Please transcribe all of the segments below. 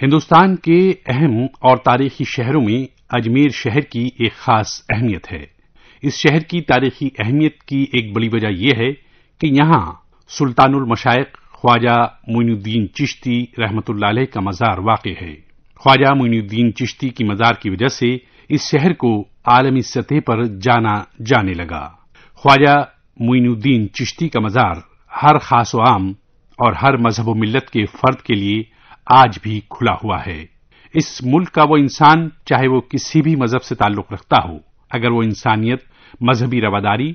ہندوستان کے اہم اور تاریخی شہروں میں اجمیر شہر کی ایک خاص اہمیت ہے۔ اس شہر کی تاریخی اہمیت کی ایک بڑی وجہ یہ ہے کہ یہاں سلطان المشائخ خواجہ معین الدین چشتی رحمۃ اللہ علیہ کا مزار واقع ہے۔ خواجہ معین الدین چشتی کی مزار کی وجہ سے اس شہر کو عالمی سطح پر جانا جانے لگا۔ خواجہ معین الدین چشتی کا مزار ہر خاص و عام اور ہر مذہب و ملت کے فرد کے لیے آج بھی کھلا ہوا ہے۔ اس ملک کا وہ انسان چاہے وہ کسی بھی مذہب سے تعلق رکھتا ہو، اگر وہ انسانیت، مذہبی رواداری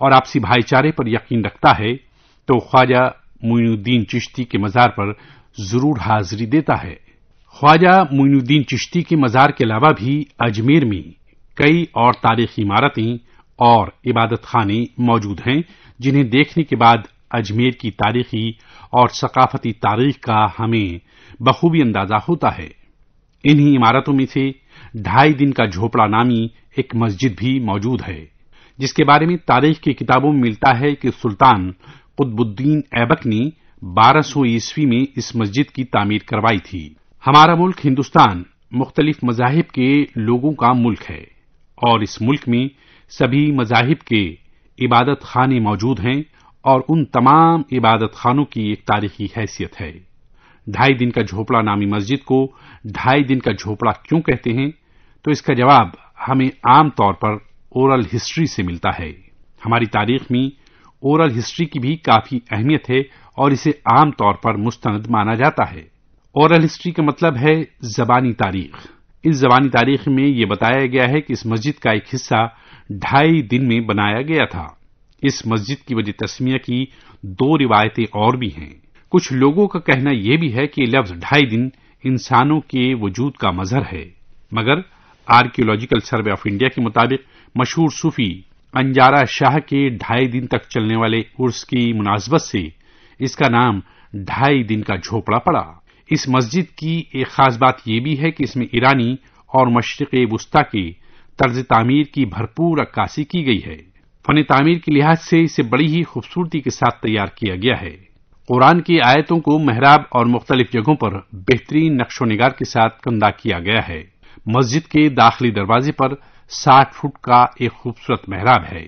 اور آپسی بھائی چارے پر یقین رکھتا ہے تو خواجہ معین الدین چشتی کے مزار پر ضرور حاضری دیتا ہے۔ خواجہ معین الدین چشتی کے مزار کے علاوہ بھی اجمیر میں کئی اور تاریخی عمارتیں اور عبادت خانے موجود ہیں جنہیں دیکھنے کے بعد اجمیر کی تاریخی اور ثقافتی تاریخ کا ہمیں بخوبی اندازہ ہوتا ہے۔ انہی عمارتوں میں سے 2.5 دن کا جھوپڑا نامی ایک مسجد بھی موجود ہے، جس کے بارے میں تاریخ کی کتابوں میں ملتا ہے کہ سلطان قطب الدین ایبک نے 1200 عیسوی میں اس مسجد کی تعمیر کروائی تھی۔ ہمارا ملک ہندوستان مختلف مذاہب کے لوگوں کا ملک ہے اور اس ملک میں سبھی مذاہب کے عبادت خانے موجود ہیں اور ان تمام عبادت خانوں کی ایک تاریخی حیثیت ہے۔ 2.5 دن کا جھوپڑا نامی مسجد کو 2.5 دن کا جھوپڑا کیوں کہتے ہیں؟ تو اس کا جواب ہمیں عام طور پر اورل ہسٹری سے ملتا ہے۔ ہماری تاریخ میں اورل ہسٹری کی بھی کافی اہمیت ہے اور اسے عام طور پر مستند مانا جاتا ہے۔ اورل ہسٹری کا مطلب ہے زبانی تاریخ۔ اس زبانی تاریخ میں یہ بتایا گیا ہے کہ اس مسجد کا ایک حصہ 2.5 دن میں بنایا گیا تھا۔ اس مسجد کی وجہ تسمیہ کی 2 روایتیں اور بھی ہیں۔ کچھ لوگوں کا کہنا یہ بھی ہے کہ یہ لفظ 2.5 دن انسانوں کے وجود کا مظہر ہے، مگر آرکیولوجیکل سروے آف انڈیا کے مطابق مشہور صوفی انجارہ شاہ کے 2.5 دن تک چلنے والے عرس کی مناسبت سے اس کا نام 2.5 دن کا جھوپڑا پڑا۔ اس مسجد کی ایک خاص بات یہ بھی ہے کہ اس میں ایرانی اور مشرق وسطی کے طرز تعمیر کی بھرپور عکاسی کی گئی ہے۔ فن تعمیر کے لحاظ سے اسے بڑی ہی خوبصورتی کے ساتھ تیار کیا گیا ہے۔ قرآن کی آیتوں کو محراب اور مختلف جگہوں پر بہترین نقش و نگار کے ساتھ کندہ کیا گیا ہے۔ مسجد کے داخلی دروازے پر 60 فٹ کا ایک خوبصورت محراب ہے۔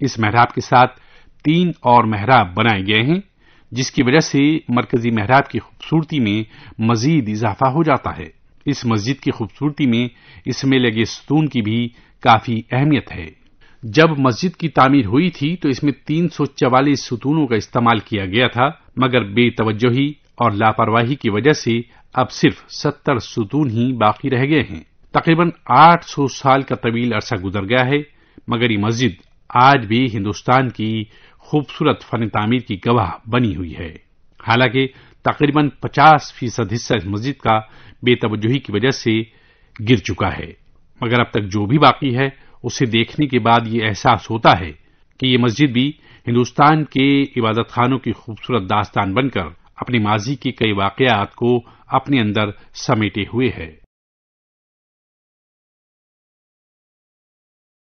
اس محراب کے ساتھ 3 اور محراب بنائے گئے ہیں، جس کی وجہ سے مرکزی محراب کی خوبصورتی میں مزید اضافہ ہو جاتا ہے۔ اس مسجد کی خوبصورتی میں اس میں لگے ستون کی بھی کافی اہمیت ہے۔ جب مسجد کی تعمیر ہوئی تھی تو اس میں 344 ستونوں کا استعمال کیا گیا تھا، مگر بے توجہی اور لاپرواہی کی وجہ سے اب صرف 70 ستون ہی باقی رہ گئے ہیں۔ تقریباً 800 سال کا طویل عرصہ گزر گیا ہے، مگر یہ مسجد آج بھی ہندوستان کی خوبصورت فن تعمیر کی گواہ بنی ہوئی ہے۔ حالانکہ تقریباً 50% حصہ اس مسجد کا بے توجہی کی وجہ سے گر چکا ہے، مگر اب تک جو بھی باقی ہے اسے دیکھنے کے بعد یہ احساس ہوتا ہے کہ یہ مسجد بھی ہندوستان کے عبادت خانوں کی خوبصورت داستان بن کر اپنے ماضی کے کئی واقعات کو اپنے اندر سمیٹے ہوئے ہے۔